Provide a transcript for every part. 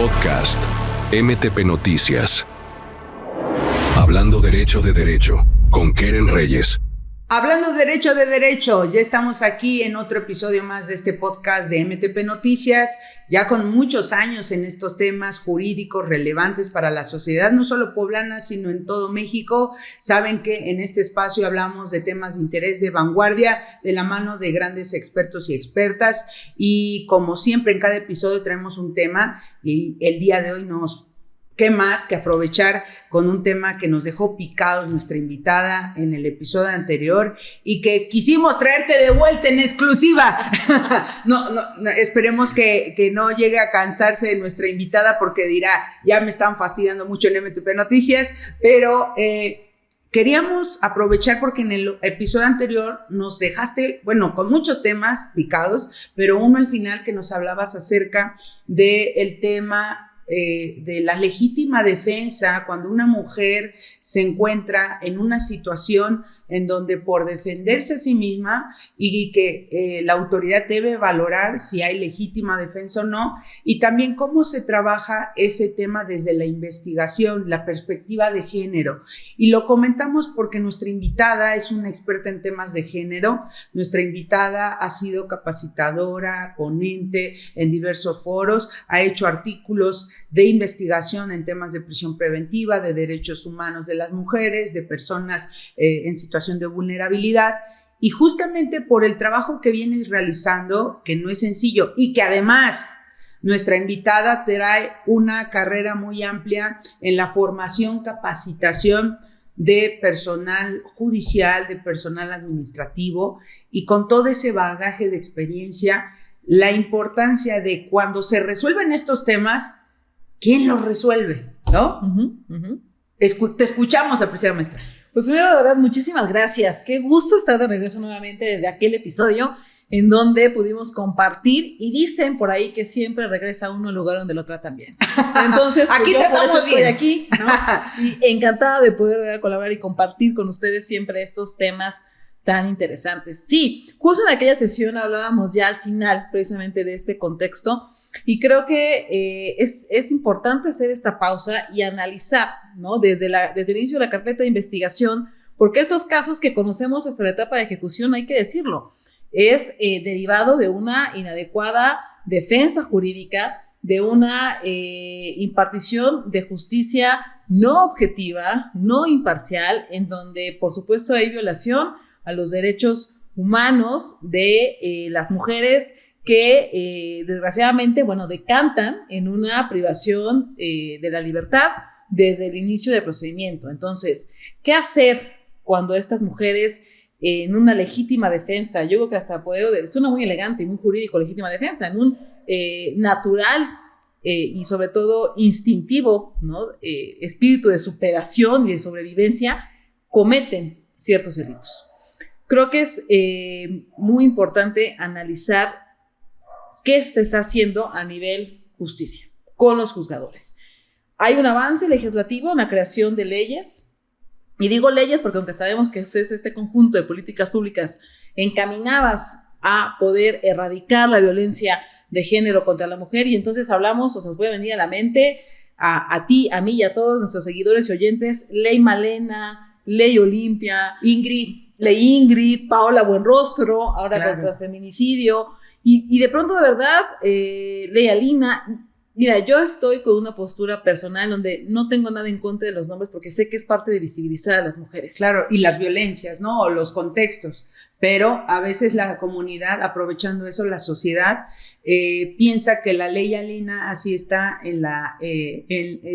Podcast MTP Noticias. Hablando derecho de derecho, con Keren Reyes. Hablando derecho de derecho, ya estamos aquí en otro episodio más de este podcast de MTP Noticias, ya con muchos años en estos temas jurídicos relevantes para la sociedad, no solo poblana, sino en todo México. Saben que en este espacio hablamos de temas de interés de vanguardia, de la mano de grandes expertos y expertas, y como siempre en cada episodio traemos un tema, y el día de hoy ¿qué más que aprovechar con un tema que nos dejó picados nuestra invitada en el episodio anterior y que quisimos traerte de vuelta en exclusiva? No, esperemos que no llegue a cansarse de nuestra invitada porque dirá, ya me están fastidiando mucho en MTP Noticias, pero queríamos aprovechar porque en el episodio anterior nos dejaste, con muchos temas picados, pero uno al final que nos hablabas acerca del tema de la legítima defensa cuando una mujer se encuentra en una situación en donde por defenderse a sí misma y que la autoridad debe valorar si hay legítima defensa o no, y también cómo se trabaja ese tema desde la investigación, la perspectiva de género. Y lo comentamos porque nuestra invitada es una experta en temas de género. Nuestra invitada ha sido capacitadora, ponente en diversos foros, ha hecho artículos de investigación en temas de prisión preventiva, de derechos humanos de las mujeres, de personas en situación de vulnerabilidad, y justamente por el trabajo que vienes realizando, que no es sencillo, y que además nuestra invitada trae una carrera muy amplia en la formación, capacitación de personal judicial, de personal administrativo, y con todo ese bagaje de experiencia, la importancia de cuando se resuelven estos temas, ¿quién los resuelve? ¿No? Te escuchamos, apreciada maestra. Pues primero, de verdad, muchísimas gracias. Qué gusto estar de regreso nuevamente desde aquel episodio en donde pudimos compartir, y dicen por ahí que siempre regresa uno al lugar donde lo tratan bien. Entonces, pues aquí yo por eso estoy bien. aquí, ¿no? Y encantada de poder colaborar y compartir con ustedes siempre estos temas tan interesantes. Sí, justo en aquella sesión hablábamos ya al final precisamente de este contexto, y creo que es importante hacer esta pausa y analizar, ¿no? Desde el inicio de la carpeta de investigación, porque estos casos que conocemos hasta la etapa de ejecución, hay que decirlo, es derivado de una inadecuada defensa jurídica, de una impartición de justicia no objetiva, no imparcial, en donde por supuesto hay violación a los derechos humanos de las mujeres que desgraciadamente, decantan en una privación de la libertad desde el inicio del procedimiento. Entonces, ¿qué hacer cuando estas mujeres en una legítima defensa, yo creo que hasta suena muy elegante y muy jurídico, legítima defensa, en un natural y sobre todo instintivo, ¿no? Espíritu de superación y de sobrevivencia, cometen ciertos delitos? Creo que es muy importante analizar qué se está haciendo a nivel justicia con los juzgadores. Hay un avance legislativo en la creación de leyes, y digo leyes porque aunque sabemos que es este conjunto de políticas públicas encaminadas a poder erradicar la violencia de género contra la mujer, y entonces hablamos, o se nos puede venir a la mente, a ti, a mí y a todos nuestros seguidores y oyentes, Ley Malena, Ley Olimpia, Ley Ingrid, Paola Buenrostro, ahora claro, contra el feminicidio, y de pronto, de verdad, Ley Alina. Mira, yo estoy con una postura personal donde no tengo nada en contra de los nombres porque sé que es parte de visibilizar a las mujeres. Claro, y las violencias, ¿no? O los contextos. Pero a veces la comunidad, aprovechando eso, la sociedad, piensa que la ley Alina así está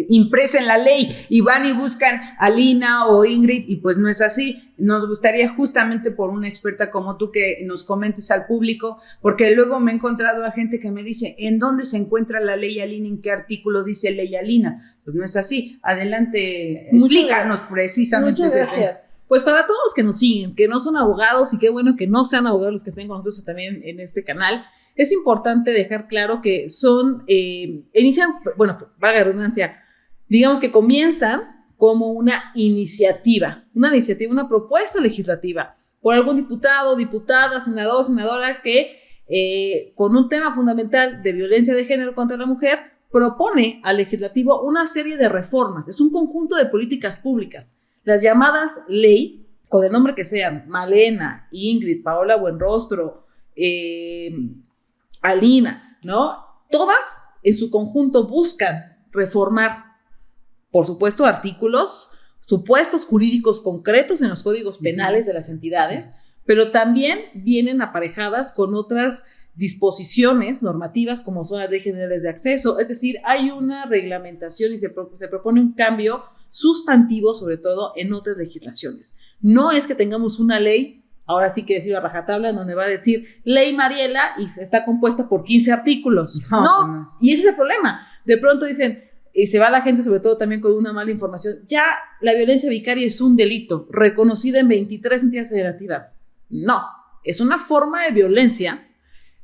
impresa en la ley, y van y buscan a Lina o Ingrid, y pues no es así. Nos gustaría justamente por una experta como tú que nos comentes al público, porque luego me he encontrado a gente que me dice, ¿en dónde se encuentra la ley Alina? ¿En qué artículo dice ley Alina? Pues no es así. Adelante, explícanos precisamente. Muchas gracias. Pues para todos los que nos siguen, que no son abogados, y qué bueno que no sean abogados los que estén con nosotros también en este canal, es importante dejar claro que valga la redundancia, digamos que comienzan como una iniciativa, una propuesta legislativa por algún diputado, diputada, senador, senadora que con un tema fundamental de violencia de género contra la mujer, propone al legislativo una serie de reformas. Es un conjunto de políticas públicas. Las llamadas ley, con el nombre que sean, Malena, Ingrid, Paola Buenrostro, Alina, ¿no? Todas en su conjunto buscan reformar, por supuesto, artículos, supuestos jurídicos concretos en los códigos penales de las entidades, pero también vienen aparejadas con otras disposiciones normativas como son las leyes generales de acceso. Es decir, hay una reglamentación y se propone un cambio sustantivo, sobre todo en otras legislaciones. No es que tengamos una ley, ahora sí que decir a rajatabla, donde va a decir ley Mariela y está compuesta por 15 artículos. No, y ese es el problema. De pronto dicen, y se va la gente sobre todo también con una mala información, ya la violencia vicaria es un delito reconocida en 23 entidades federativas. No, es una forma de violencia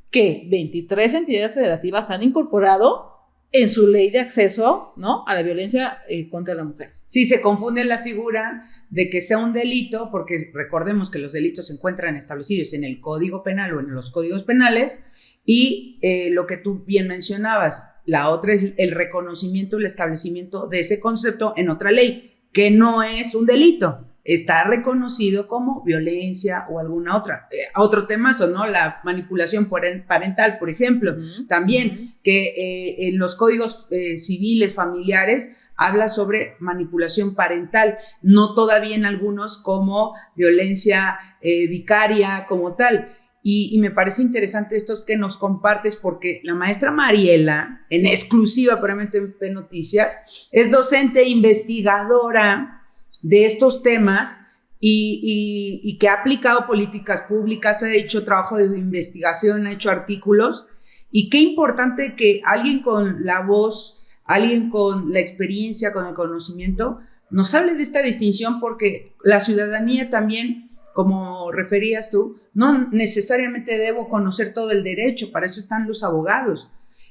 que 23 entidades federativas han incorporado en su ley de acceso, ¿no?, a la violencia contra la mujer. Sí, se confunde la figura de que sea un delito, porque recordemos que los delitos se encuentran establecidos en el Código Penal o en los códigos penales, y lo que tú bien mencionabas, la otra es el reconocimiento, el establecimiento de ese concepto en otra ley, que no es un delito, está reconocido como violencia o alguna otra. Otro temazo, ¿no? La manipulación parental, por ejemplo, también, que en los códigos civiles familiares habla sobre manipulación parental, no todavía en algunos como violencia vicaria como tal. Y me parece interesante estos que nos compartes, porque la maestra Mariela, en exclusiva para MTP Noticias, es docente e investigadora de estos temas y que ha aplicado políticas públicas, ha hecho trabajo de investigación, ha hecho artículos, y qué importante que alguien con la voz, alguien con la experiencia, con el conocimiento, nos hable de esta distinción, porque la ciudadanía también, como referías tú, no necesariamente debo conocer todo el derecho, para eso están los abogados.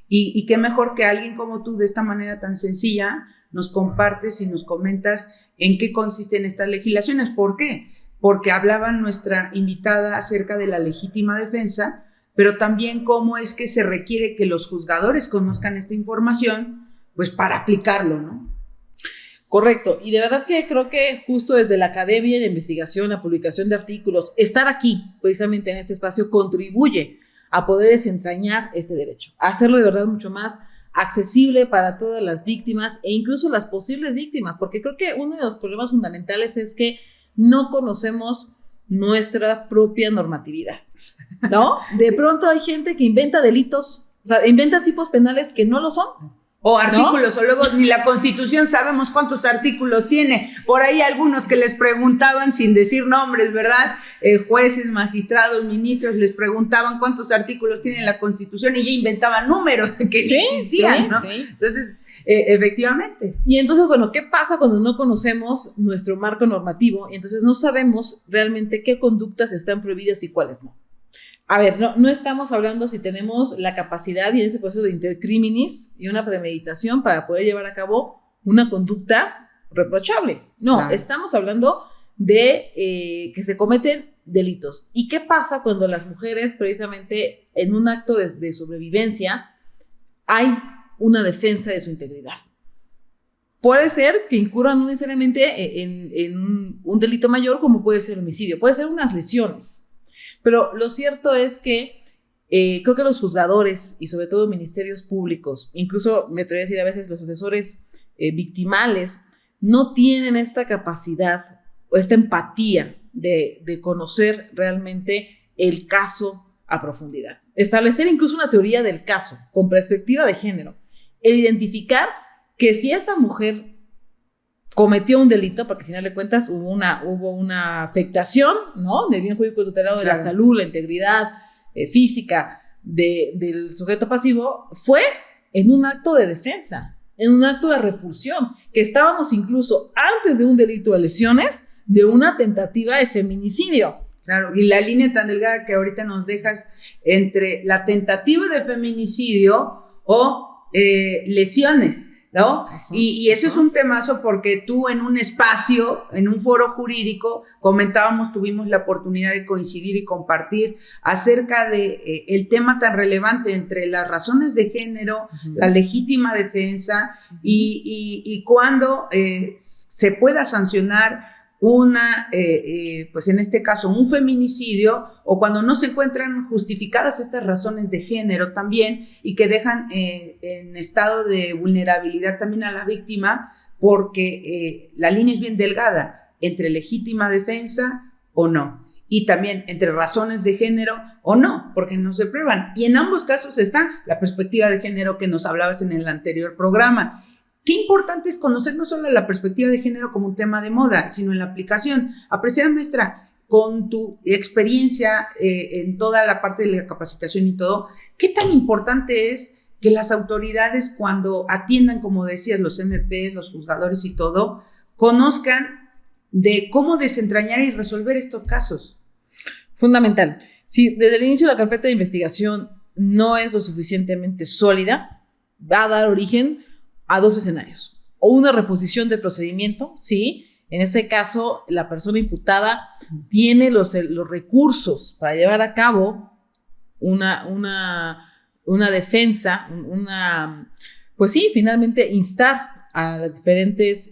Y qué mejor que alguien como tú, de esta manera tan sencilla, nos compartes y nos comentas en qué consisten estas legislaciones. ¿Por qué? Porque hablaba nuestra invitada acerca de la legítima defensa, pero también cómo es que se requiere que los juzgadores conozcan esta información, pues para aplicarlo, ¿no? Correcto, y de verdad que creo que justo desde la academia de investigación, la publicación de artículos, estar aquí, precisamente en este espacio, contribuye a poder desentrañar ese derecho, a hacerlo de verdad mucho más accesible para todas las víctimas e incluso las posibles víctimas, porque creo que uno de los problemas fundamentales es que no conocemos nuestra propia normatividad, ¿no? De pronto hay gente que inventa delitos, o sea, inventa tipos penales que no lo son. O artículos, ¿no? O luego ni la Constitución sabemos cuántos artículos tiene. Por ahí algunos que les preguntaban, sin decir nombres, ¿verdad? Jueces, magistrados, ministros, les preguntaban cuántos artículos tiene la Constitución y ya inventaban números que sí existían, ¿no? Sí. Entonces, efectivamente. Y entonces, bueno, ¿qué pasa cuando no conocemos nuestro marco normativo? Y entonces no sabemos realmente qué conductas están prohibidas y cuáles no. A ver, no estamos hablando si tenemos la capacidad y en ese proceso de intercriminis y una premeditación para poder llevar a cabo una conducta reprochable. No, claro. Estamos hablando de que se cometen delitos. ¿Y qué pasa cuando las mujeres, precisamente en un acto de sobrevivencia, hay una defensa de su integridad? Puede ser que incurran no necesariamente en un delito mayor, como puede ser homicidio, puede ser unas lesiones. Pero lo cierto es que creo que los juzgadores y sobre todo ministerios públicos, incluso me atrevería a decir a veces los asesores victimales, no tienen esta capacidad o esta empatía de conocer realmente el caso a profundidad. Establecer incluso una teoría del caso con perspectiva de género. El identificar que si esa mujer cometió un delito, porque al final de cuentas hubo una afectación, ¿no?, del bien jurídico tutelado de la salud, la integridad física del sujeto pasivo, fue en un acto de defensa, en un acto de repulsión, que estábamos incluso antes de un delito de lesiones, de una tentativa de feminicidio. Claro, y la línea tan delgada que ahorita nos dejas entre la tentativa de feminicidio o lesiones, ¿no? Y eso es un temazo porque tú en un espacio, en un foro jurídico, tuvimos la oportunidad de coincidir y compartir acerca de el tema tan relevante entre las razones de género, la legítima defensa y cuándo se pueda sancionar pues en este caso un feminicidio, o cuando no se encuentran justificadas estas razones de género también, y que dejan en estado de vulnerabilidad también a la víctima, porque la línea es bien delgada entre legítima defensa o no, y también entre razones de género o no, porque no se prueban. Y en ambos casos está la perspectiva de género que nos hablabas en el anterior programa. Qué importante es conocer no solo la perspectiva de género como un tema de moda, sino en la aplicación. Apreciada maestra, con tu experiencia en toda la parte de la capacitación y todo, ¿qué tan importante es que las autoridades, cuando atiendan, como decías, los MP, los juzgadores y todo, conozcan de cómo desentrañar y resolver estos casos? Fundamental. Si desde el inicio la carpeta de investigación no es lo suficientemente sólida, va a dar origen a dos escenarios: o una reposición de procedimiento, sí, en este caso la persona imputada tiene los recursos para llevar a cabo una defensa, pues sí, finalmente instar a las diferentes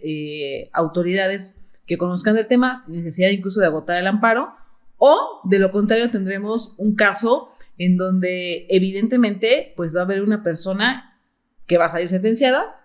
autoridades que conozcan del tema, sin necesidad incluso de agotar el amparo, o de lo contrario tendremos un caso en donde evidentemente pues va a haber una persona que va a salir sentenciada,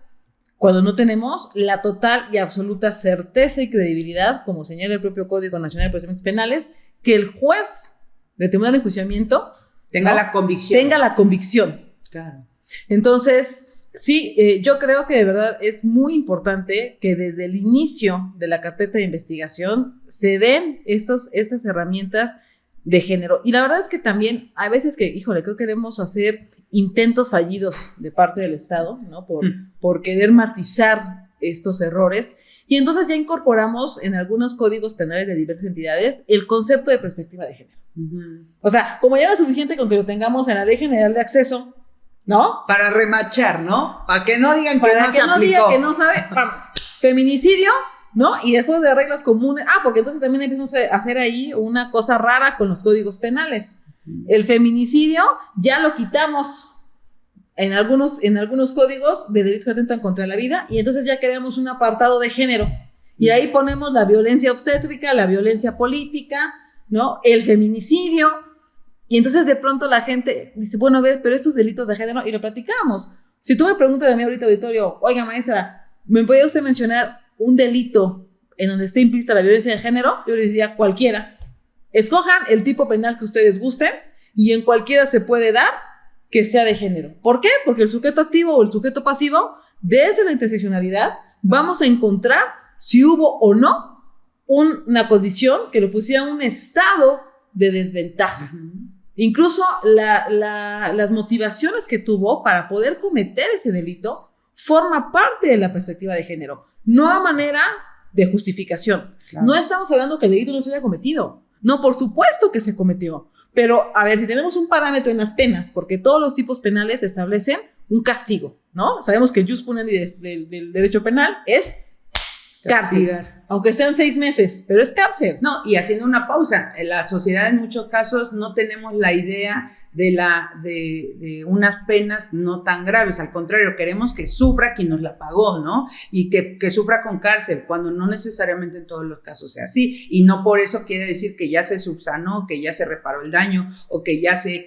cuando no tenemos la total y absoluta certeza y credibilidad, como señala el propio Código Nacional de Procedimientos Penales, que el juez de tribunal de enjuiciamiento tenga la convicción. Claro. Entonces, sí, yo creo que de verdad es muy importante que desde el inicio de la carpeta de investigación se den estas herramientas de género. Y la verdad es que también hay veces que, creo que debemos hacer intentos fallidos de parte del Estado, ¿no? Por querer matizar estos errores. Y entonces ya incorporamos en algunos códigos penales de diversas entidades el concepto de perspectiva de género. O sea, como ya no es suficiente con que lo tengamos en la Ley General de Acceso, ¿no? Para remachar, ¿no? Para que no digan que no se aplicó. Para que no digan que no sabe, vamos, feminicidio, ¿no? Y después de reglas comunes, porque entonces también empezamos a hacer ahí una cosa rara con los códigos penales. El feminicidio ya lo quitamos en algunos códigos de delitos que atentan contra la vida, y entonces ya creamos un apartado de género. Y ahí ponemos la violencia obstétrica, la violencia política, ¿no? El feminicidio. Y entonces de pronto la gente dice, bueno, a ver, pero estos delitos de género, y lo platicamos. Si tú me preguntas de mí ahorita, auditorio, oiga, maestra, ¿me podría usted mencionar un delito en donde esté implícita la violencia de género? Yo les diría cualquiera. Escojan el tipo penal que ustedes gusten y en cualquiera se puede dar que sea de género. ¿Por qué? Porque el sujeto activo o el sujeto pasivo, desde la interseccionalidad, vamos a encontrar si hubo o no una condición que lo pusiera en un estado de desventaja. Incluso las motivaciones que tuvo para poder cometer ese delito forma parte de la perspectiva de género, no a manera de justificación. Claro. No estamos hablando que el delito no se haya cometido. No, por supuesto que se cometió. Pero, a ver, si tenemos un parámetro en las penas, porque todos los tipos penales establecen un castigo, ¿no? Sabemos que el jus punendi del derecho penal es cárcel. Aunque sean 6 meses, pero es cárcel. No, y haciendo una pausa, en la sociedad en muchos casos no tenemos la idea de unas penas no tan graves, al contrario, queremos que sufra quien nos la pagó, ¿no? Y que sufra con cárcel, cuando no necesariamente en todos los casos sea así, y no por eso quiere decir que ya se subsanó, que ya se reparó el daño, o que ya se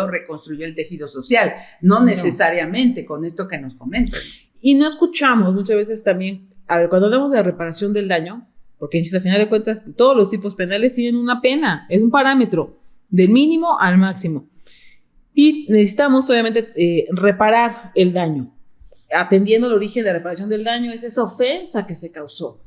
reconstruyó el tejido social, no necesariamente con esto que nos comentan. Y no escuchamos muchas veces también, a ver, cuando hablamos de la reparación del daño, porque al final de cuentas todos los tipos penales tienen una pena, es un parámetro del mínimo al máximo. Y necesitamos obviamente reparar el daño. Atendiendo el origen de la reparación del daño, es esa ofensa que se causó.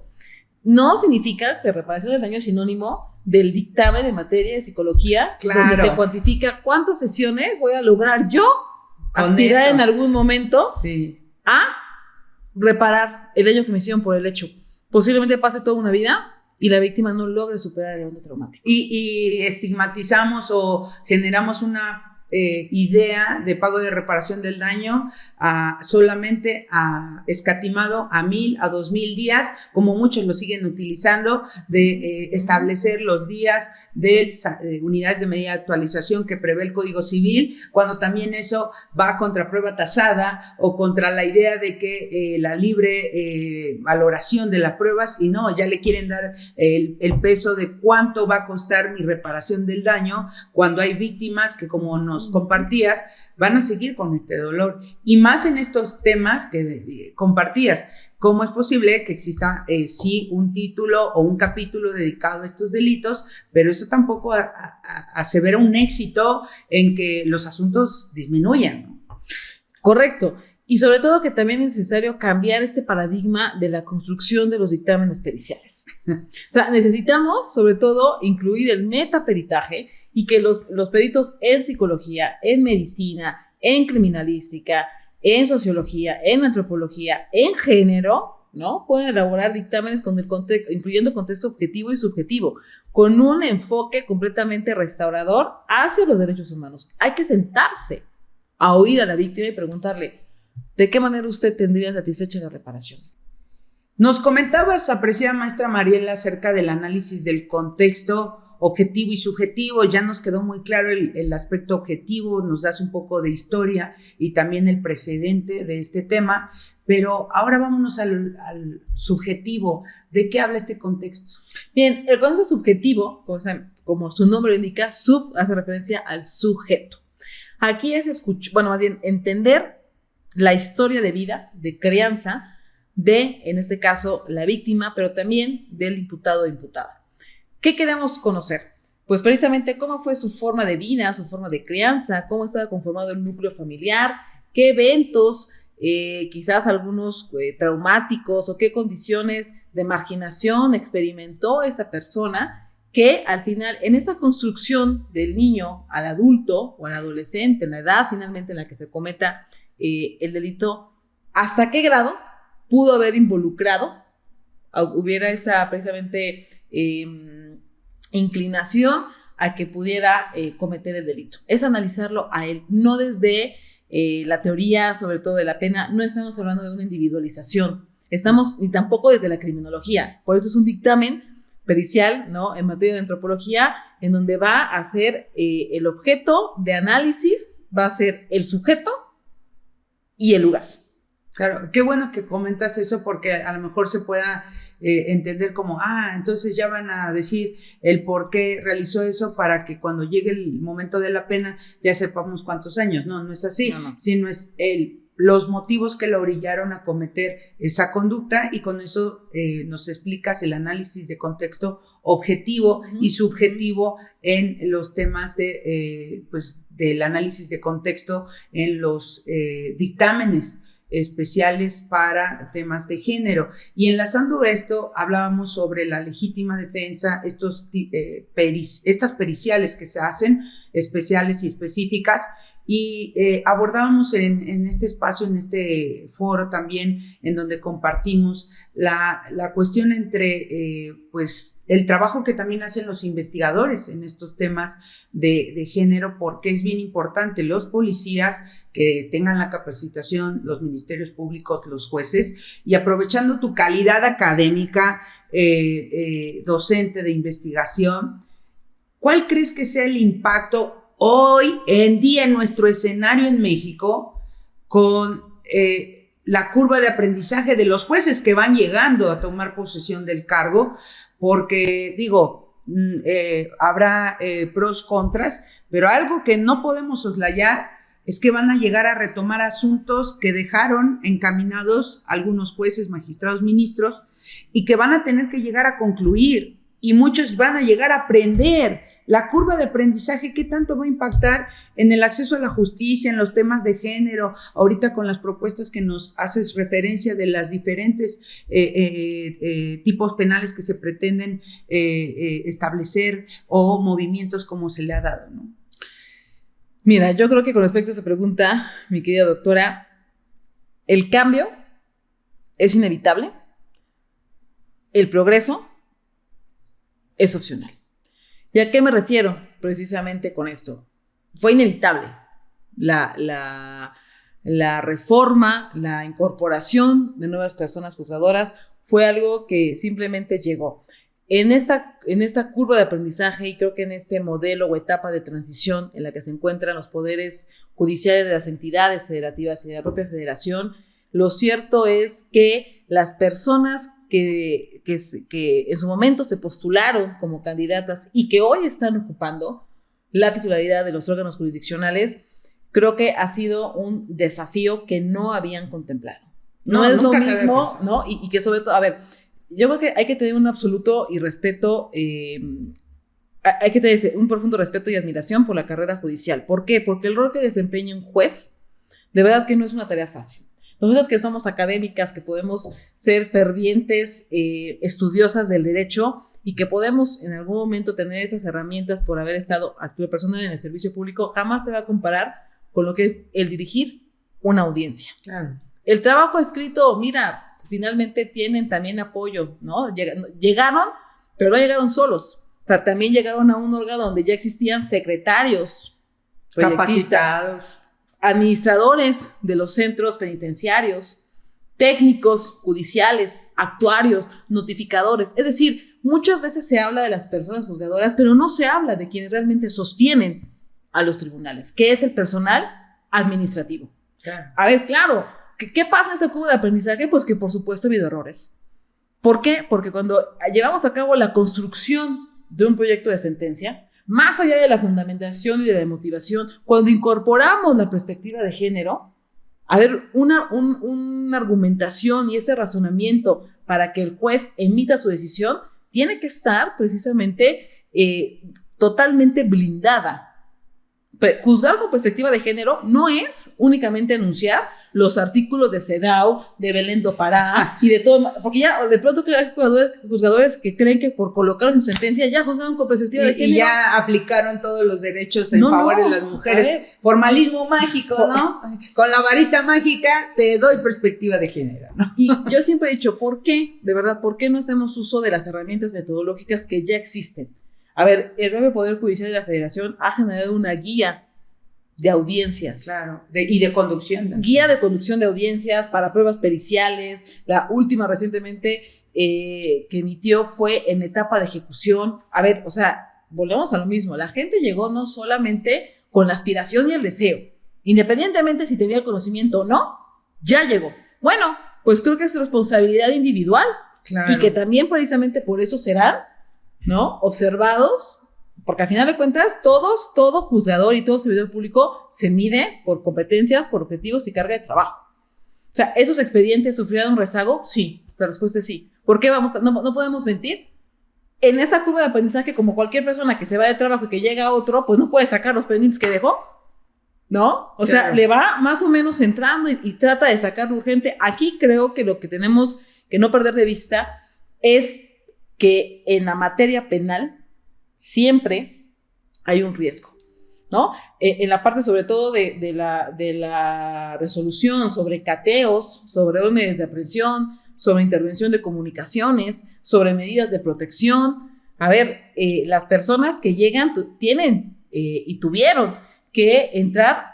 No significa que reparación del daño es sinónimo del dictamen en materia de psicología, donde se cuantifica cuántas sesiones voy a lograr yo aspirar en algún momento a reparar el daño que me hicieron por el hecho. Posiblemente pase toda una vida y la víctima no logre superar el evento traumático. Y estigmatizamos o generamos una idea de pago de reparación del daño solamente escatimado a 1,000 a 2,000 días, como muchos lo siguen utilizando, de establecer los días de unidades de medida de actualización que prevé el Código Civil, cuando también eso va contra prueba tasada o contra la idea de que la libre valoración de las pruebas, y no, ya le quieren dar el peso de cuánto va a costar mi reparación del daño, cuando hay víctimas que, como nos compartías, van a seguir con este dolor, y más en estos temas que compartías. ¿Cómo es posible que exista sí un título o un capítulo dedicado a estos delitos, pero eso tampoco asevera un éxito en que los asuntos disminuyan, ¿no? Correcto. Y sobre todo que también es necesario cambiar este paradigma de la construcción de los dictámenes periciales. O sea, necesitamos sobre todo incluir el metaperitaje y que los peritos en psicología, en medicina, en criminalística, en sociología, en antropología, en género, ¿no? Pueden elaborar dictámenes con el contexto, incluyendo contexto objetivo y subjetivo, con un enfoque completamente restaurador hacia los derechos humanos. Hay que sentarse a oír a la víctima y preguntarle, ¿de qué manera usted tendría satisfecha la reparación? Nos comentabas, apreciada maestra Mariela, acerca del análisis del contexto objetivo y subjetivo. Ya nos quedó muy claro el aspecto objetivo, nos das un poco de historia y también el precedente de este tema, pero ahora vámonos al subjetivo. ¿De qué habla este contexto? Bien, el contexto subjetivo, como su nombre lo indica, hace referencia al sujeto. Aquí es entender la historia de vida, de crianza, en este caso, la víctima, pero también del imputado o imputada. ¿Qué queremos conocer? Pues precisamente cómo fue su forma de vida, su forma de crianza, cómo estaba conformado el núcleo familiar, qué eventos, quizás algunos traumáticos, o qué condiciones de marginación experimentó esa persona, que al final, en esta construcción del niño al adulto o al adolescente, en la edad finalmente en la que se cometa el delito, ¿hasta qué grado pudo haber involucrado? Hubiera esa precisamente inclinación a que pudiera cometer el delito. Es analizarlo a él, no desde la teoría, sobre todo de la pena. No estamos hablando de una individualización, ni tampoco desde la criminología. Por eso es un dictamen pericial, ¿no?, en materia de antropología, en donde va a ser el objeto de análisis, va a ser el sujeto y el lugar. Claro, qué bueno que comentas eso, porque a lo mejor se pueda entender como, entonces ya van a decir el por qué realizó eso para que cuando llegue el momento de la pena ya sepamos cuántos años. No es así, sino es los motivos que lo orillaron a cometer esa conducta, y con eso nos explicas el análisis de contexto objetivo y subjetivo en los temas del análisis de contexto en los dictámenes especiales para temas de género. Y enlazando esto, hablábamos sobre la legítima defensa, estas periciales que se hacen, especiales y específicas, y abordábamos en este espacio, en este foro también, en donde compartimos la cuestión entre el trabajo que también hacen los investigadores en estos temas de género, porque es bien importante los policías que tengan la capacitación, los ministerios públicos, los jueces, y aprovechando tu calidad académica, docente de investigación, ¿cuál crees que sea el impacto hoy en día en nuestro escenario en México con la curva de aprendizaje de los jueces que van llegando a tomar posesión del cargo? Porque habrá pros, contras, pero algo que no podemos soslayar es que van a llegar a retomar asuntos que dejaron encaminados algunos jueces, magistrados, ministros, y que van a tener que llegar a concluir, y muchos van a llegar a aprender. La curva de aprendizaje, ¿qué tanto va a impactar en el acceso a la justicia, en los temas de género? Ahorita con las propuestas que nos haces referencia de las diferentes tipos penales que se pretenden establecer, o movimientos como se le ha dado, ¿no? Mira, yo creo que con respecto a esa pregunta, mi querida doctora, el cambio es inevitable, el progreso es opcional. ¿Y a qué me refiero precisamente con esto? Fue inevitable, la reforma, la incorporación de nuevas personas juzgadoras fue algo que simplemente llegó. En esta curva de aprendizaje, y creo que en este modelo o etapa de transición en la que se encuentran los poderes judiciales de las entidades federativas y de la propia federación, lo cierto es que las personas que en su momento se postularon como candidatas y que hoy están ocupando la titularidad de los órganos jurisdiccionales, creo que ha sido un desafío que no habían contemplado. No es lo mismo, ¿no? Y que sobre todo, a ver, yo creo que hay que tener un absoluto y respeto, hay que tener un profundo respeto y admiración por la carrera judicial. ¿Por qué? Porque el rol que desempeña un juez, de verdad que no es una tarea fácil. Nosotros que somos académicas, que podemos ser fervientes estudiosas del derecho y que podemos en algún momento tener esas herramientas por haber estado activa personal en el servicio público, jamás se va a comparar con lo que es el dirigir una audiencia. Claro. El trabajo escrito, mira, finalmente tienen también apoyo, ¿no? Llegaron, pero no llegaron solos. O sea, también llegaron a un órgano donde ya existían secretarios, capacitados, administradores de los centros penitenciarios, técnicos judiciales, actuarios, notificadores. Es decir, muchas veces se habla de las personas juzgadoras, pero no se habla de quienes realmente sostienen a los tribunales, que es el personal administrativo. Claro. A ver, claro, ¿qué pasa en este curva de aprendizaje? Pues que por supuesto ha habido errores. ¿Por qué? Porque cuando llevamos a cabo la construcción de un proyecto de sentencia, más allá de la fundamentación y de la motivación, cuando incorporamos la perspectiva de género, a ver, una argumentación y este razonamiento para que el juez emita su decisión, tiene que estar precisamente totalmente blindada. Juzgar con perspectiva de género no es únicamente enunciar los artículos de CEDAW, de Belén do Pará y de todo, porque ya de pronto que hay juzgadores que creen que por colocar en su sentencia ya juzgaron con perspectiva de género. Y ya aplicaron todos los derechos en favor de las mujeres. Formalismo mágico, ¿no? Con la varita mágica te doy perspectiva de género, ¿no? Y yo siempre he dicho, ¿por qué? De verdad, ¿por qué no hacemos uso de las herramientas metodológicas que ya existen? A ver, el nuevo Poder Judicial de la Federación ha generado una guía de audiencias. Claro, y de conducción. Guía de conducción de audiencias para pruebas periciales. La última recientemente que emitió fue en etapa de ejecución. A ver, o sea, volvemos a lo mismo. La gente llegó no solamente con la aspiración y el deseo, independientemente si tenía el conocimiento o no, ya llegó. Bueno, pues creo que es responsabilidad individual. Claro. Y que también precisamente por eso serán, ¿no?, observados, porque al final de cuentas todo juzgador y todo servidor público se mide por competencias, por objetivos y carga de trabajo. O sea, ¿esos expedientes sufrieron un rezago? Sí, la respuesta es sí. ¿Por qué no podemos mentir? En esta curva de aprendizaje, como cualquier persona que se va de trabajo y que llega a otro, pues no puede sacar los pendientes que dejó, ¿no? O sea, le va más o menos entrando y trata de sacarlo urgente. Aquí creo que lo que tenemos que no perder de vista es que en la materia penal siempre hay un riesgo, ¿no? En la parte sobre todo de la resolución sobre cateos, sobre órdenes de aprehensión, sobre intervención de comunicaciones, sobre medidas de protección. A ver, las personas que llegan tienen y tuvieron que entrar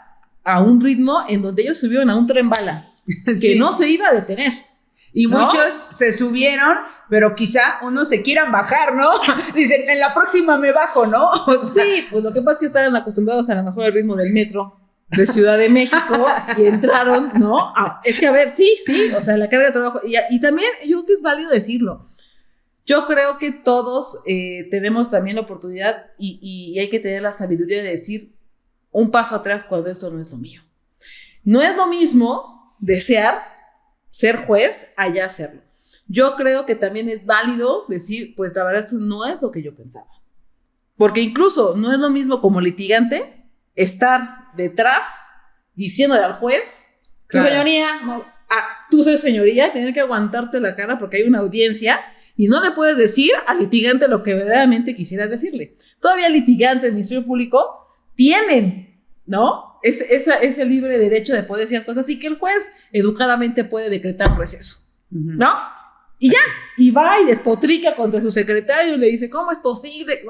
a un ritmo en donde ellos subieron a un tren bala que sí, no se iba a detener. Y ¿no? Muchos se subieron, pero quizá unos se quieran bajar, ¿no? Dicen, en la próxima me bajo, ¿no? O sea, sí, pues lo que pasa es que estaban acostumbrados a lo mejor al ritmo del metro de Ciudad de México y entraron, ¿no? Es que a ver, sí, o sea, la carga de trabajo. Y también yo creo que es válido decirlo. Yo creo que todos tenemos también la oportunidad y hay que tener la sabiduría de decir un paso atrás cuando esto no es lo mío. No es lo mismo desear ser juez, allá hacerlo. Yo creo que también es válido decir, pues la verdad esto no es lo que yo pensaba. Porque incluso no es lo mismo como litigante estar detrás diciéndole al juez, claro, tu señoría, no, tú soy señoría, tener que aguantarte la cara porque hay una audiencia y no le puedes decir al litigante lo que verdaderamente quisieras decirle. Todavía el litigante, el Ministerio Público, tienen, ¿no?, ese libre derecho de poder decir las cosas y que el juez educadamente puede decretar un receso, ¿no? Y ya, y va y despotrica contra su secretario y le dice, ¿cómo es posible?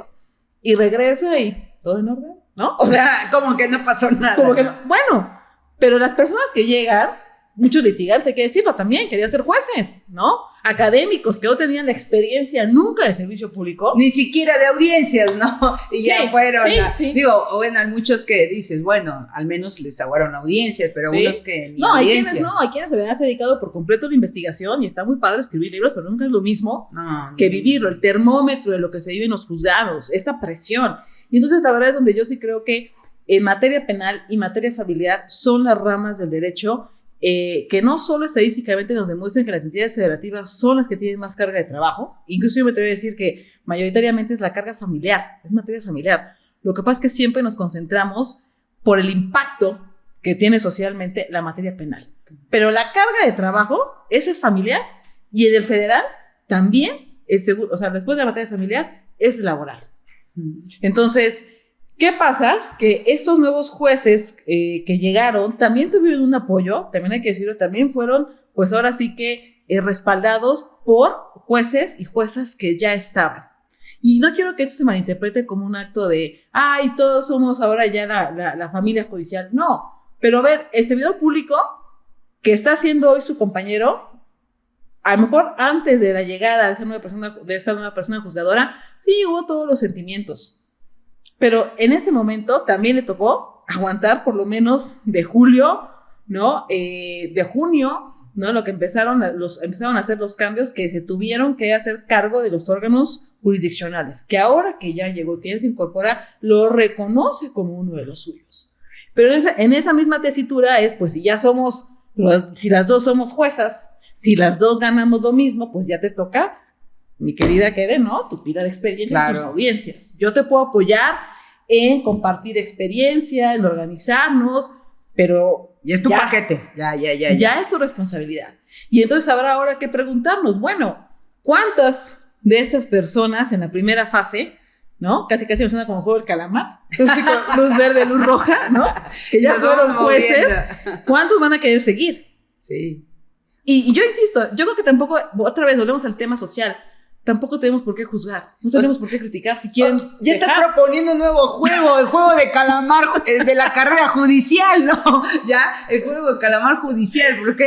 Y regresa y todo en orden. ¿no? O sea, como que no pasó nada. como que no. Bueno, pero las personas que llegan, muchos litigantes, hay que decirlo también, querían ser jueces, ¿no? Académicos que no tenían la experiencia nunca de servicio público. Ni siquiera de audiencias, ¿no? Y ya fueron. Sí. Digo, bueno, hay muchos que dices, bueno, al menos les aguaron audiencias, pero unos que ni no, audiencias. Hay quienes de verdad se han dedicado por completo a la investigación y está muy padre escribir libros, pero nunca es lo mismo que vivirlo, el termómetro de lo que se vive en los juzgados, esta presión. Y entonces la verdad es donde yo sí creo que en materia penal y materia familiar son las ramas del derecho que no solo estadísticamente nos demuestran que las entidades federativas son las que tienen más carga de trabajo, incluso yo me atrevo a decir que mayoritariamente es la carga familiar, es materia familiar. Lo que pasa es que siempre nos concentramos por el impacto que tiene socialmente la materia penal. Pero la carga de trabajo es el familiar y en el federal también, o sea, después de la materia familiar, es laboral. Entonces, ¿qué pasa? Que estos nuevos jueces que llegaron también tuvieron un apoyo, también hay que decirlo, también fueron, pues ahora sí que respaldados por jueces y juezas que ya estaban. Y no quiero que esto se malinterprete como un acto de, ay, todos somos ahora ya la familia judicial. No, pero a ver, el servidor público que está haciendo hoy su compañero, a lo mejor antes de la llegada de esta nueva persona juzgadora, sí hubo todos los sentimientos. Pero en ese momento también le tocó aguantar por lo menos de julio, ¿no? De junio, ¿no? Lo que empezaron a hacer los cambios que se tuvieron que hacer cargo de los órganos jurisdiccionales, que ahora que ya llegó, que ya se incorpora, lo reconoce como uno de los suyos. Pero en esa misma tesitura es, pues si las dos somos juezas, si las dos ganamos lo mismo, pues ya te toca, mi querida Keren, ¿no? Tu pila de experiencia, claro. Tus audiencias. Yo te puedo apoyar en compartir experiencia, en organizarnos, pero ya es tu paquete. Ya es tu responsabilidad. Y entonces habrá ahora que preguntarnos, bueno, ¿cuántas de estas personas en la primera fase, ¿no? Casi me suena como juego del calamar. Entonces sí, con luz verde, luz roja, ¿no? Que ya fueron jueces. ¿Cuántos van a querer seguir? Sí. Y yo insisto, yo creo que tampoco, otra vez volvemos al tema social, tampoco tenemos por qué juzgar, no tenemos por qué criticar si quieren. Ya estás proponiendo un nuevo juego, el juego de calamar de la carrera judicial, ¿no? Ya, el juego de calamar judicial, porque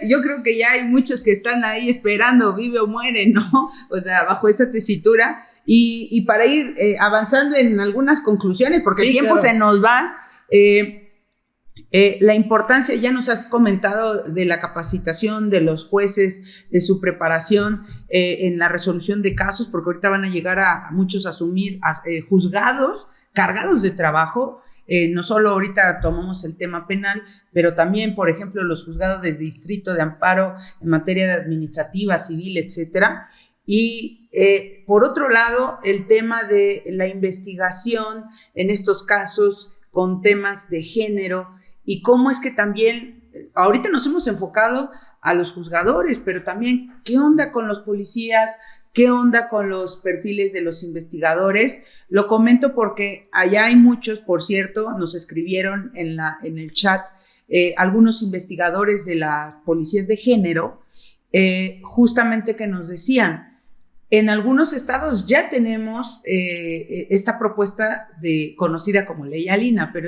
yo creo que ya hay muchos que están ahí esperando, vive o muere, ¿no? O sea, bajo esa tesitura. Y para ir avanzando en algunas conclusiones, porque el tiempo se nos va. La importancia, ya nos has comentado de la capacitación de los jueces, de su preparación en la resolución de casos, porque ahorita van a llegar a muchos a asumir juzgados, cargados de trabajo. No solo ahorita tomamos el tema penal, pero también, por ejemplo, los juzgados de distrito de amparo en materia administrativa, civil, etcétera. Y por otro lado, el tema de la investigación en estos casos con temas de género, y cómo es que también, ahorita nos hemos enfocado a los juzgadores, pero también, ¿qué onda con los policías? ¿Qué onda con los perfiles de los investigadores? Lo comento porque allá hay muchos, por cierto, nos escribieron en el chat, algunos investigadores de las policías de género, justamente que nos decían, en algunos estados ya tenemos esta propuesta conocida como ley Alina, pero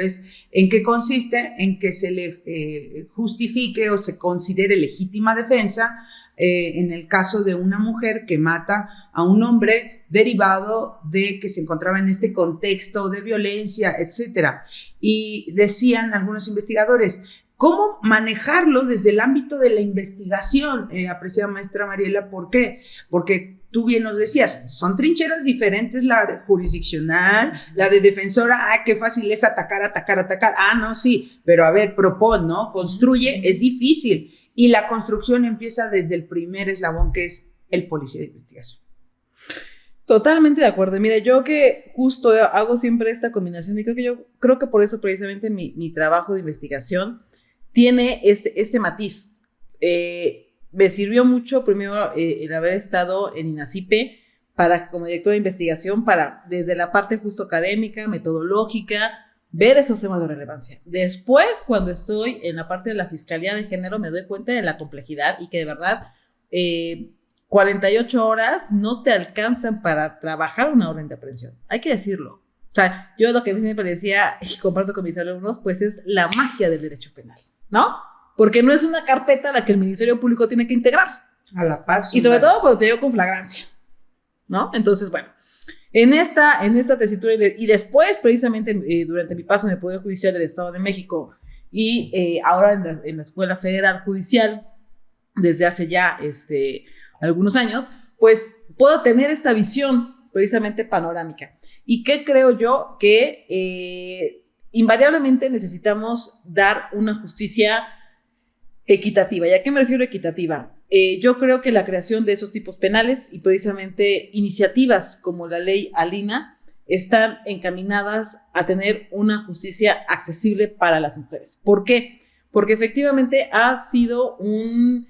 ¿en qué consiste? En que se le justifique o se considere legítima defensa en el caso de una mujer que mata a un hombre derivado de que se encontraba en este contexto de violencia, etcétera. Y decían algunos investigadores, ¿cómo manejarlo desde el ámbito de la investigación? Apreciada maestra Mariela, ¿por qué? Porque tú bien nos decías, son trincheras diferentes, la de jurisdiccional, la de defensora, qué fácil es atacar, no, sí, pero a ver, propon, ¿no? Construye, es difícil, y la construcción empieza desde el primer eslabón, que es el policía de investigación. Totalmente de acuerdo. Mira, yo que justo hago siempre esta combinación, y creo que por eso precisamente mi trabajo de investigación tiene este matiz. Me sirvió mucho primero el haber estado en INACIPE como director de investigación para, desde la parte justo académica, metodológica, ver esos temas de relevancia. Después, cuando estoy en la parte de la Fiscalía de Género, me doy cuenta de la complejidad y que de verdad 48 horas no te alcanzan para trabajar una orden de aprehensión. Hay que decirlo. sea, yo lo que siempre decía y comparto con mis alumnos, pues es la magia del derecho penal, ¿no? Porque no es una carpeta a la que el Ministerio Público tiene que integrar. A la par. Y sobre todo cuando te dio con flagrancia, ¿no? Entonces, bueno, en esta tesitura y después, precisamente, durante mi paso en el Poder Judicial del Estado de México y ahora en la Escuela Federal Judicial, desde hace ya algunos años, pues puedo tener esta visión precisamente panorámica. ¿Y qué creo yo? Que invariablemente necesitamos dar una justicia equitativa. ¿Y a qué me refiero equitativa? Yo creo que la creación de esos tipos penales y precisamente iniciativas como la ley Alina están encaminadas a tener una justicia accesible para las mujeres. ¿Por qué? Porque efectivamente ha sido un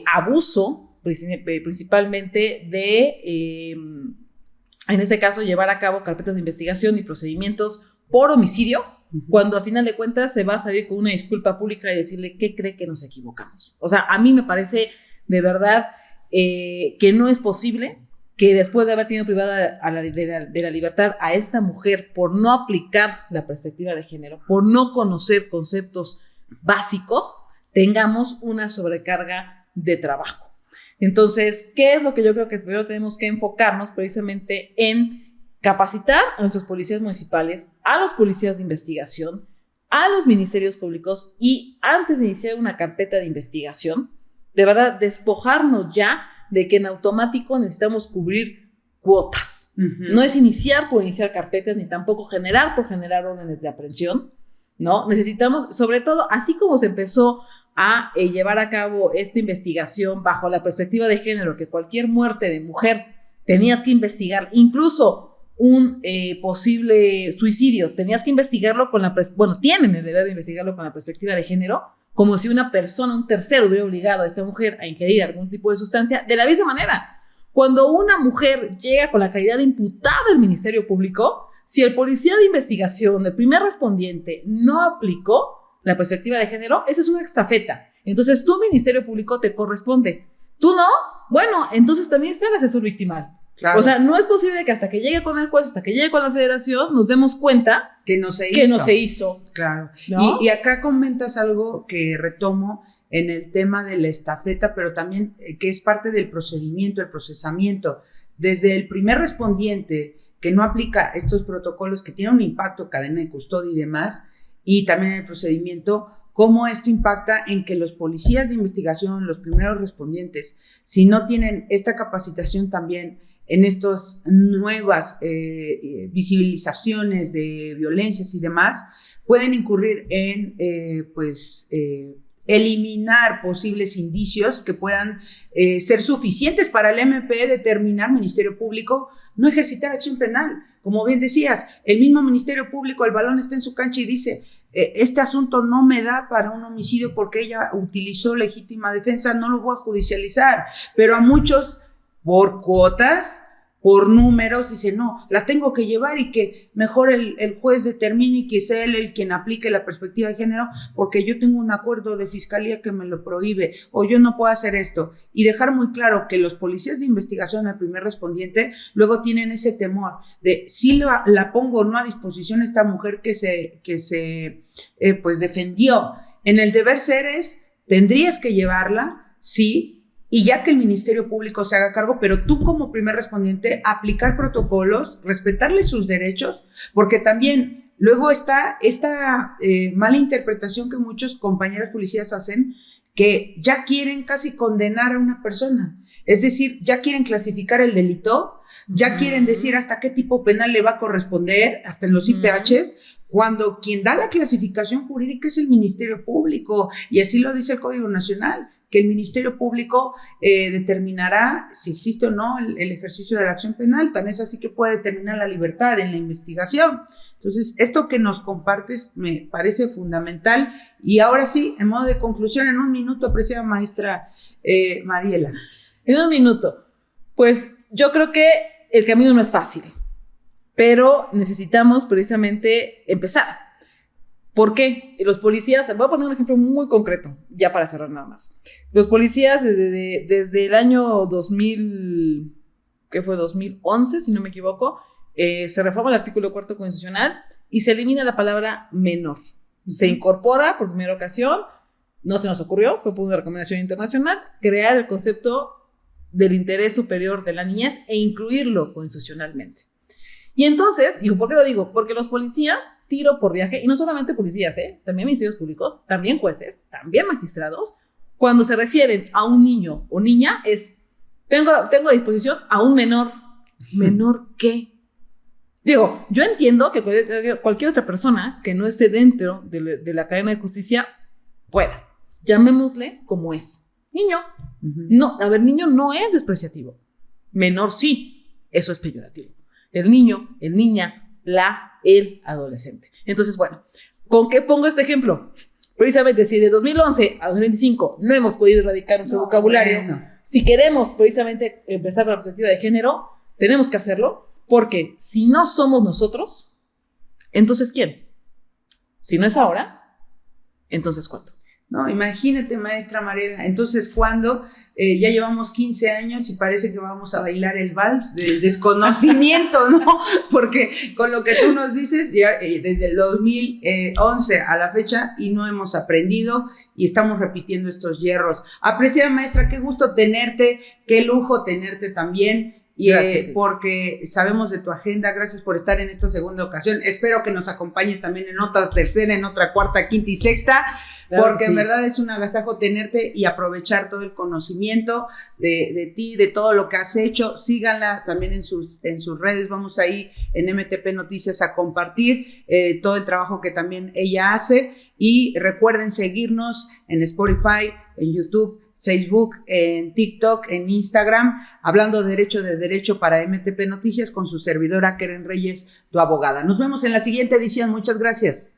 abuso, principalmente de, en este caso, llevar a cabo carpetas de investigación y procedimientos por homicidio, cuando a final de cuentas se va a salir con una disculpa pública y decirle ¿qué cree que nos equivocamos? O sea, a mí me parece de verdad que no es posible que después de haber tenido privada de la libertad a esta mujer por no aplicar la perspectiva de género, por no conocer conceptos básicos, tengamos una sobrecarga de trabajo. Entonces, ¿qué es lo que yo creo que primero tenemos que enfocarnos precisamente en capacitar a nuestros policías municipales, a los policías de investigación, a los ministerios públicos y antes de iniciar una carpeta de investigación, de verdad despojarnos ya de que en automático necesitamos cubrir cuotas. No es iniciar por iniciar carpetas ni tampoco generar por generar órdenes de aprehensión, ¿no? Necesitamos, sobre todo, así como se empezó a llevar a cabo esta investigación bajo la perspectiva de género, que cualquier muerte de mujer tenías que investigar, incluso un posible suicidio, tenías que investigarlo con tienen el deber de investigarlo con la perspectiva de género, como si una persona, un tercero, hubiera obligado a esta mujer a ingerir algún tipo de sustancia. De la misma manera, cuando una mujer llega con la calidad de imputada del Ministerio Público, si el policía de investigación, el primer respondiente, no aplicó la perspectiva de género, esa es una estafeta. Entonces, tu Ministerio Público te corresponde. ¿Tú no? Bueno, entonces también está el asesor victimal. Claro. O sea, no es posible que hasta que llegue con el juez, hasta que llegue con la federación, nos demos cuenta que no se hizo. Claro. ¿No? Y acá comentas algo que retomo en el tema de la estafeta, pero también que es parte del procedimiento, el procesamiento. Desde el primer respondiente que no aplica estos protocolos que tienen un impacto, cadena de custodia y demás, y también el procedimiento, cómo esto impacta en que los policías de investigación, los primeros respondientes, si no tienen esta capacitación también en estas nuevas visibilizaciones de violencias y demás, pueden incurrir en eliminar posibles indicios que puedan ser suficientes para el MP determinar, Ministerio Público, no ejercitar acción penal. Como bien decías, el mismo Ministerio Público, el balón está en su cancha y dice, este asunto no me da para un homicidio porque ella utilizó legítima defensa, no lo voy a judicializar. Pero a muchos, por cuotas, por números, dice, no, la tengo que llevar y que mejor el juez determine y que sea él el quien aplique la perspectiva de género porque yo tengo un acuerdo de fiscalía que me lo prohíbe o yo no puedo hacer esto. Y dejar muy claro que los policías de investigación, el primer respondiente, luego tienen ese temor de si la pongo o no a disposición esta mujer que se defendió. En el deber ser tendrías que llevarla, sí, y ya que el Ministerio Público se haga cargo, pero tú como primer respondiente, aplicar protocolos, respetarle sus derechos, porque también luego está esta mala interpretación que muchos compañeros policías hacen, que ya quieren casi condenar a una persona. Es decir, ya quieren clasificar el delito, ya quieren decir hasta qué tipo penal le va a corresponder, hasta en los IPHs, cuando quien da la clasificación jurídica es el Ministerio Público, y así lo dice el Código Nacional, que el Ministerio Público determinará si existe o no el ejercicio de la acción penal. Tan es así que puede determinar la libertad en la investigación. Entonces, esto que nos compartes me parece fundamental. Y ahora sí, en modo de conclusión, en un minuto, apreciada maestra Mariela. En un minuto. Pues yo creo que el camino no es fácil, pero necesitamos precisamente empezar. ¿Por qué? Los policías, voy a poner un ejemplo muy concreto, ya para cerrar nada más. Los policías desde el año 2000, ¿qué fue? 2011, si no me equivoco, se reforma el artículo 4 constitucional y se elimina la palabra menor. Se incorpora por primera ocasión, no se nos ocurrió, fue por una recomendación internacional, crear el concepto del interés superior de la niñez e incluirlo constitucionalmente. Y entonces, digo, ¿por qué lo digo? Porque los policías, tiro por viaje, y no solamente policías, también ministerios públicos, también jueces, también magistrados, cuando se refieren a un niño o niña, es, tengo a disposición a un menor. ¿Menor qué? Digo, yo entiendo que cualquier otra persona que no esté dentro de la cadena de justicia pueda. Llamémosle como es. Niño. No, a ver, niño no es despreciativo. Menor sí, eso es peyorativo. El niño, el niña, el adolescente. Entonces, bueno, ¿con qué pongo este ejemplo? Precisamente, si de 2011 a 2025 no hemos podido erradicar nuestro vocabulario, si queremos precisamente empezar con la perspectiva de género, tenemos que hacerlo, porque si no somos nosotros, entonces ¿quién? Si no es ahora, entonces ¿cuándo? No, imagínate, maestra Mariela, entonces cuando ya llevamos 15 años y parece que vamos a bailar el vals del desconocimiento, ¿no? Porque con lo que tú nos dices, ya desde el 2011 a la fecha y no hemos aprendido y estamos repitiendo estos hierros. Apreciada maestra, qué gusto tenerte, qué lujo tenerte también. Y porque sabemos de tu agenda, gracias por estar en esta segunda ocasión. Espero que nos acompañes también en otra tercera, en otra cuarta, quinta y sexta, claro, porque sí, en verdad es un agasajo tenerte y aprovechar todo el conocimiento de ti, de todo lo que has hecho. Síganla también en sus redes, vamos ahí en MTP Noticias a compartir todo el trabajo que también ella hace, y recuerden seguirnos en Spotify, en YouTube, Facebook, en TikTok, en Instagram, hablando de derecho para MTP Noticias con su servidora Keren Reyes, tu abogada. Nos vemos en la siguiente edición. Muchas gracias.